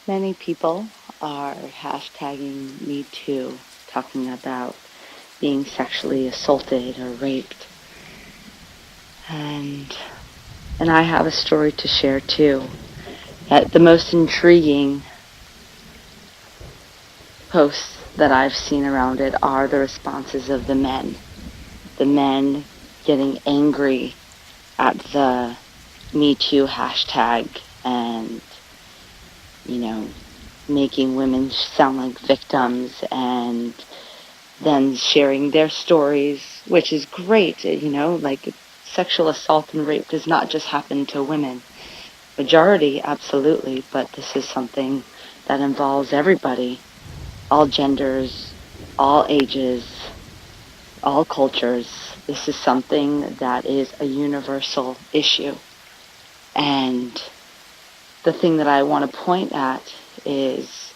Many people are hashtagging Me Too, talking about being sexually assaulted or raped. And I have a story to share too. The most intriguing posts that I've seen around it are the responses of the men. The men getting angry at the Me Too hashtag and, making women sound like victims and then sharing their stories, which is great, like sexual assault and rape does not just happen to women. Majority, absolutely, but this is something that involves everybody, all genders, all ages, all cultures. This is something that is a universal issue. And the thing that I want to point at is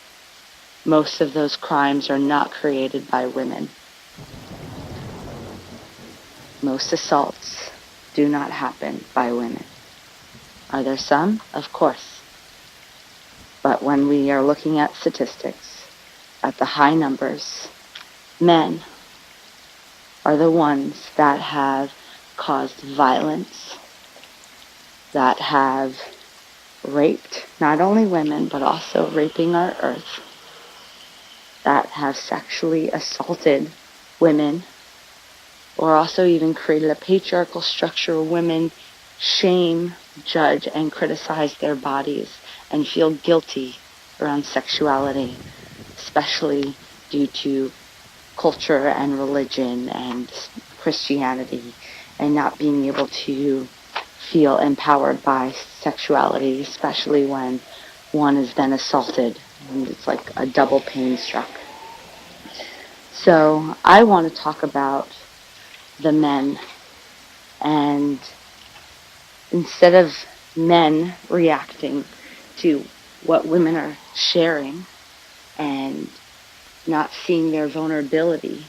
most of those crimes are not created by women. Most assaults do not happen by women. Are there some? Of course. But when we are looking at statistics, at the high numbers, men are the ones that have caused violence, that have raped not only women, but also raping our earth, that have sexually assaulted women, or also even created a patriarchal structure where women shame, judge, and criticize their bodies and feel guilty around sexuality, especially due to culture and religion and Christianity, and not being able to feel empowered by sexuality, especially when one is then assaulted, and it's like a double pain struck. So I want to talk about the men, and instead of men reacting to what women are sharing and not seeing their vulnerability,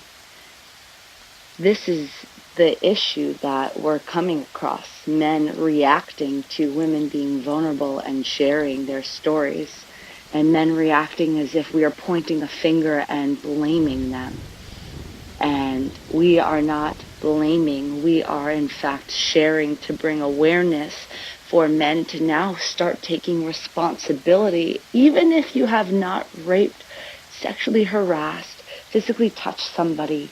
this is the issue that we're coming across. Men reacting to women being vulnerable and sharing their stories, and men reacting as if we are pointing a finger and blaming them. And we are not blaming. We are, in fact, sharing to bring awareness for men to now start taking responsibility, even if you have not raped, sexually harassed, physically touched somebody.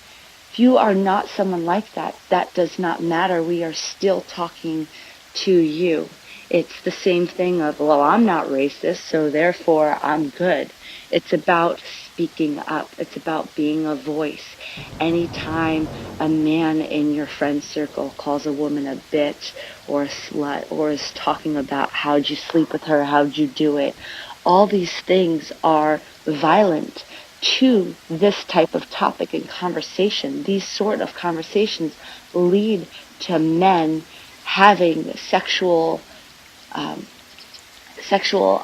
If you are not someone like that, that does not matter. We are still talking to you. It's the same thing of, well, I'm not racist, so therefore I'm good. It's about speaking up. It's about being a voice. Anytime a man in your friend circle calls a woman a bitch or a slut, or is talking about how'd you sleep with her, how'd you do it, all these things are violent to this type of topic and conversation. These sort of conversations lead to men having sexual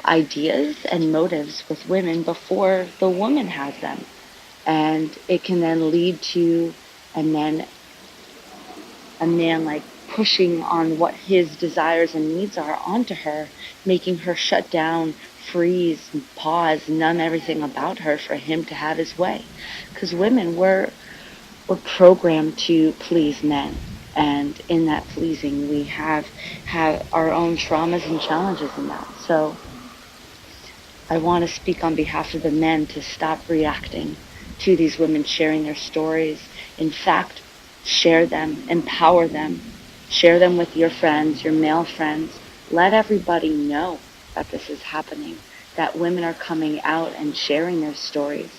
ideas and motives with women before the woman has them. And it can then lead to a man like pushing on what his desires and needs are onto her, making her shut down, freeze, pause, numb everything about her for him to have his way. Because women, we're programmed to please men. And in that pleasing, we have our own traumas and challenges in that. So I want to speak on behalf of the men to stop reacting to these women sharing their stories. In fact, share them, empower them, share them with your friends, your male friends. Let everybody know that this is happening, that women are coming out and sharing their stories.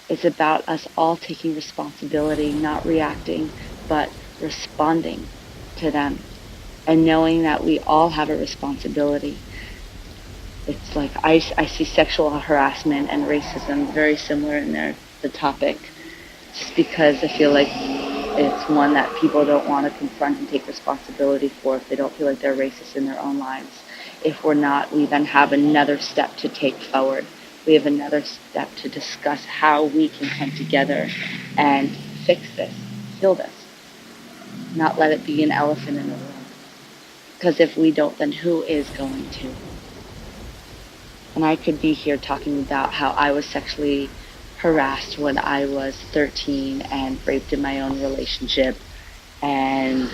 It's about us all taking responsibility, not reacting, but responding to them, and knowing that we all have a responsibility. It's like I see sexual harassment and racism very similar in the topic, just because I feel like it's one that people don't want to confront and take responsibility for if they don't feel like they're racist in their own lives. If we're not, we then have another step to take forward. We have another step to discuss how we can come together and fix this, heal this, not let it be an elephant in the room. Because if we don't, then who is going to? And I could be here talking about how I was sexually harassed when I was 13 and raped in my own relationship, and,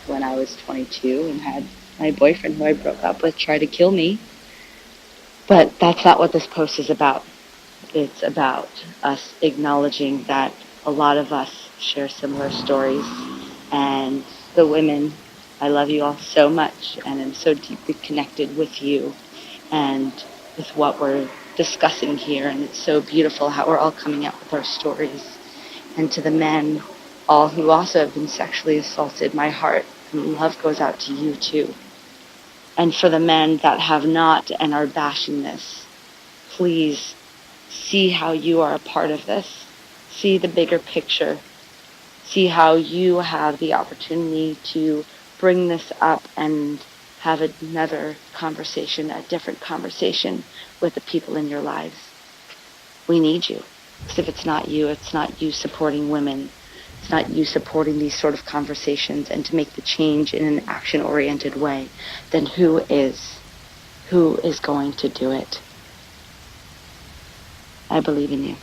when I was 22 and had my boyfriend who I broke up with try to kill me. But that's not what this post is about. It's about us acknowledging that a lot of us share similar stories, and the women, I love you all so much, and I'm so deeply connected with you and with what we're discussing here, and it's so beautiful how we're all coming out with our stories. And to the men, all who also have been sexually assaulted, my heart and love goes out to you too. And for the men that have not and are bashing this, please see how you are a part of this. See the bigger picture. See how you have the opportunity to bring this up and have another conversation, a different conversation with the people in your lives. We need you. Because if it's not you supporting women. It's not you supporting these sort of conversations and to make the change in an action-oriented way. Then who is? Who is going to do it? I believe in you.